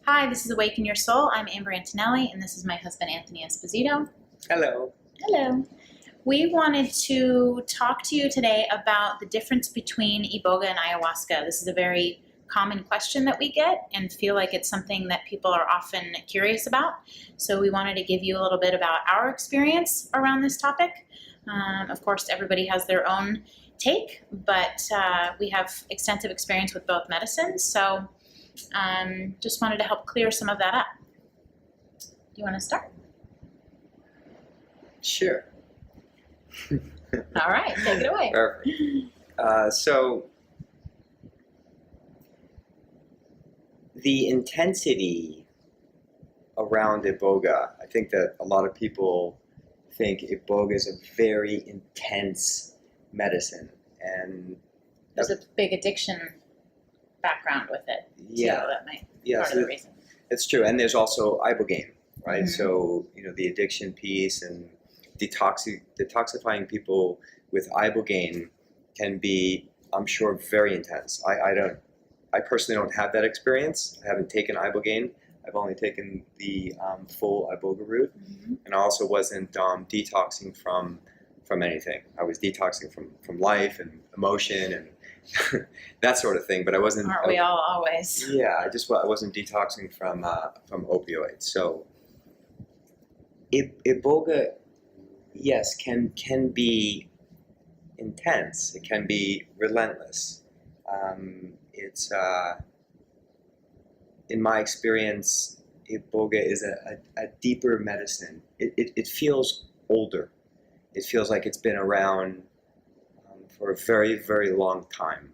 Hi, this is Awaken Your Soul. I'm Amber Antonelli, and this is my husband, Anthony Esposito. Hello. Hello. We wanted to talk to you today about the difference between Iboga and ayahuasca. This is a very common question that we get and feel like it's something that people are often curious about. So we wanted to give you a little bit about our experience around this topic. Of course, everybody has their own take, but we have extensive experience with both medicines. So just wanted to help clear some of that up. Do you want to start? Sure. All right, take it away. Perfect. So the intensity around Iboga, I think that a lot of people think Iboga is a very intense medicine, and There's a big addiction background with it. yeah, So that might be yeah, part of the reason. it's true. And there's also Ibogaine, right? Mhm. So the addiction piece and detoxifying people with Ibogaine can be, I'm sure, very intense. I personally don't have that experience. I haven't taken Ibogaine. I've only taken the full Iboga route, and I also wasn't detoxing from anything. I was detoxing from life and emotion and that sort of thing. But I wasn't. Aren't we all always? Yeah, I wasn't detoxing from opioids. So Iboga, yes, can be intense. It can be relentless. It's in my experience, Iboga is a deeper medicine. It feels older. It feels like it's been around for a very, very long time,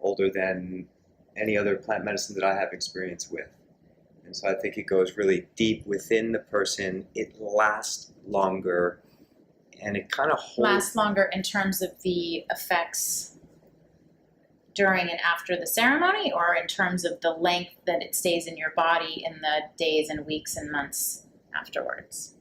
older than any other plant medicine that I have experience with. And so I think it goes really deep within the person. It lasts longer, and it kind of holds... Lasts longer in terms of the effects during and after the ceremony, or in terms of the length that it stays in your body in the days and weeks and months afterwards?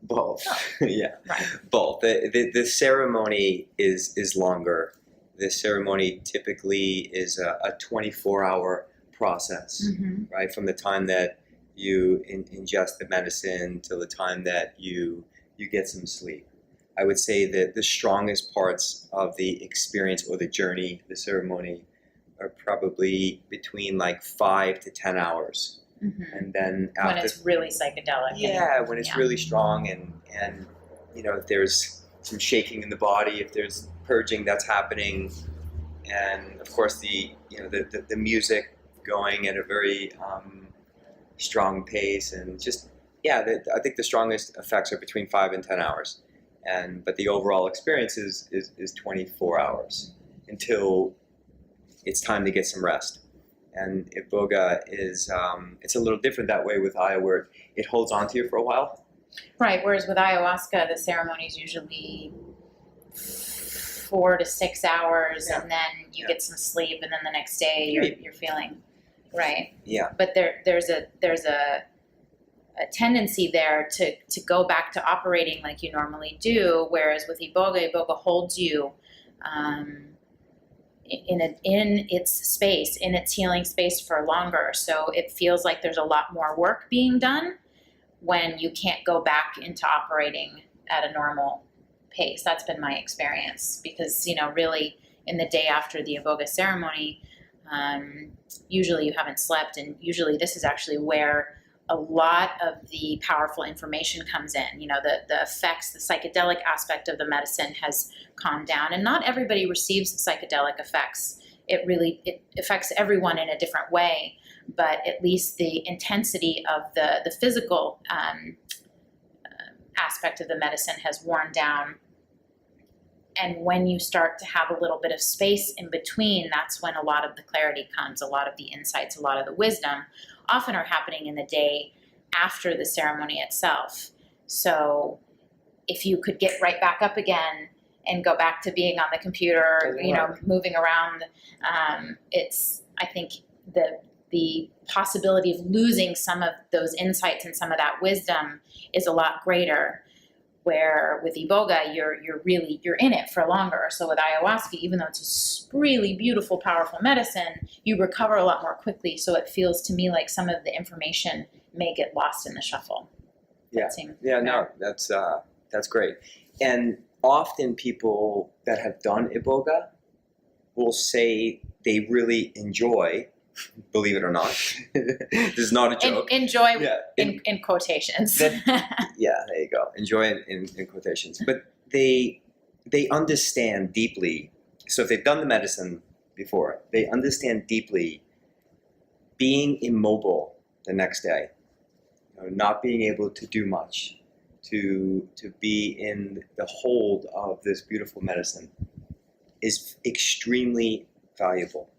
Both. Oh. Yeah, right. Both. The ceremony is longer. The ceremony typically is a 24-hour process, right? From the time that you ingest the medicine till the time that you get some sleep. I would say that the strongest parts of the experience or the journey, the ceremony, are probably between like 5 to 10 hours. And then after, when it's really psychedelic. Yeah, when it's really strong and if there's some shaking in the body, if there's purging that's happening, and of course the music going at a very strong pace, and just I think the strongest effects are between 5 and 10 hours, but the overall experience is 24 hours until it's time to get some rest. And Iboga is it's a little different that way with Aya, where it holds on to you for a while. Right, whereas with ayahuasca, the ceremony is usually 4 to 6 hours, and then you get some sleep, and then the next day you're feeling right. Yeah. But there's a tendency there to go back to operating like you normally do, whereas with Iboga holds you in its space, in its healing space for longer. So it feels like there's a lot more work being done when you can't go back into operating at a normal pace. That's been my experience, because really in the day after the Iboga ceremony, usually you haven't slept, and usually this is actually where a lot of the powerful information comes in. The effects, the psychedelic aspect of the medicine has calmed down, and not everybody receives psychedelic effects. It affects everyone in a different way, but at least the intensity of the physical aspect of the medicine has worn down. And when you start to have a little bit of space in between, that's when a lot of the clarity comes, a lot of the insights, a lot of the wisdom often are happening in the day after the ceremony itself. So if you could get right back up again and go back to being on the computer, moving around, I think the possibility of losing some of those insights and some of that wisdom is a lot greater. where with Iboga, you're in it for longer. So with ayahuasca, even though it's a really beautiful, powerful medicine, you recover a lot more quickly. So it feels to me like some of the information may get lost in the shuffle. Yeah, no, that's great. And often people that have done Iboga will say they really enjoy, believe it or not, this is not a joke. Enjoy in quotations. Yeah, there you go. Enjoy in quotations. But they understand deeply. So if they've done the medicine before, they understand deeply being immobile the next day, not being able to do much, to be in the hold of this beautiful medicine is extremely valuable.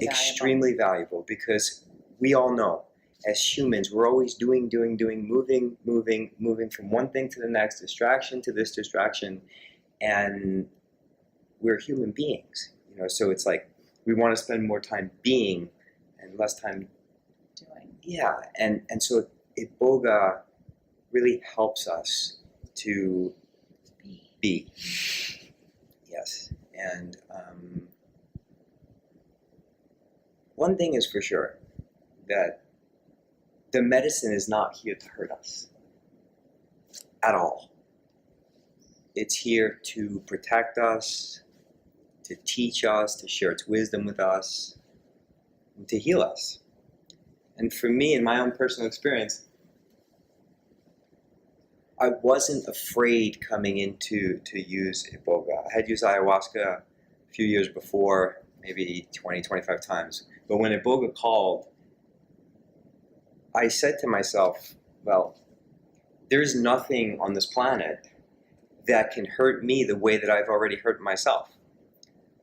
Extremely valuable, because we all know as humans, we're always doing, moving from one thing to the next, distraction to this distraction, and we're human beings, so it's like we want to spend more time being and less time doing. Yeah, and so Iboga really helps us to be. Yes, and one thing is for sure, that the medicine is not here to hurt us at all. It's here to protect us, to teach us, to share its wisdom with us, and to heal us. And for me, in my own personal experience, I wasn't afraid coming into to use Iboga. I had used ayahuasca a few years before, maybe 20, 25 times. But when Iboga called, I said to myself, well, there's nothing on this planet that can hurt me the way that I've already hurt myself.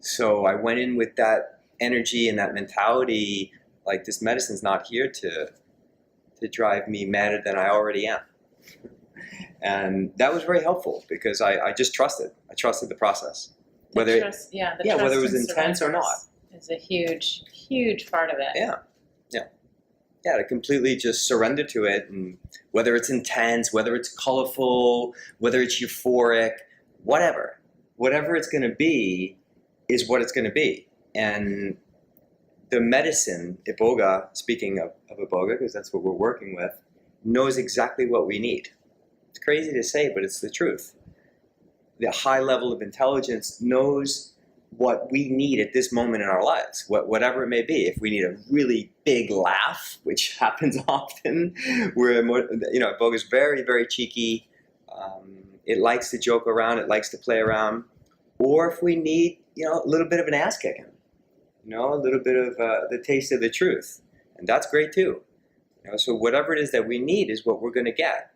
So I went in with that energy and that mentality, like this medicine's not here to drive me madder than I already am. And that was very helpful, because I just trusted. I trusted the process. Whether it was intense or not. Is a huge, huge part of it. Yeah, to completely just surrender to it, and whether it's intense, whether it's colorful, whether it's euphoric, whatever it's going to be is what it's going to be. And the medicine, Iboga, speaking of Iboga, because that's what we're working with, knows exactly what we need. It's crazy to say, but it's the truth. The high level of intelligence knows what we need at this moment in our lives, whatever it may be. If we need a really big laugh, which happens often, Iboga is very, very cheeky. It likes to joke around. It likes to play around. Or if we need, a little bit of an ass kicking, a little bit of the taste of the truth, and that's great too. So whatever it is that we need is what we're going to get.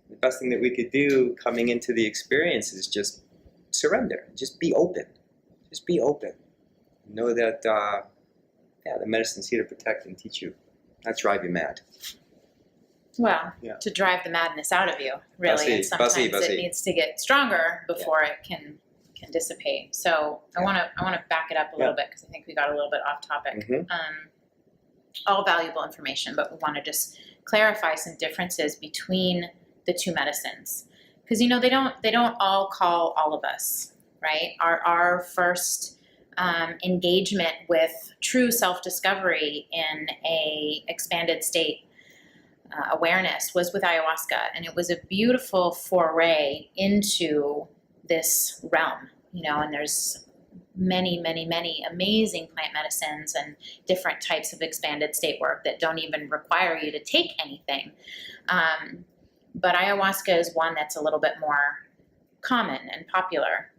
The best thing that we could do coming into the experience is just surrender. Just be open. Just be open. Know that, the medicine's here to protect and teach you, not drive you mad. Well, to drive the madness out of you, really. And sometimes it needs to get stronger before it can dissipate. So I want to back it up a little bit, because I think we got a little bit off topic. Mm-hmm. All valuable information, but we want to just clarify some differences between the two medicines, because they don't all call all of us, right? Our first engagement with true self-discovery in a expanded state awareness was with ayahuasca, and it was a beautiful foray into this realm, and there's many, many, many amazing plant medicines and different types of expanded state work that don't even require you to take anything. But ayahuasca is one that's a little bit more common and popular.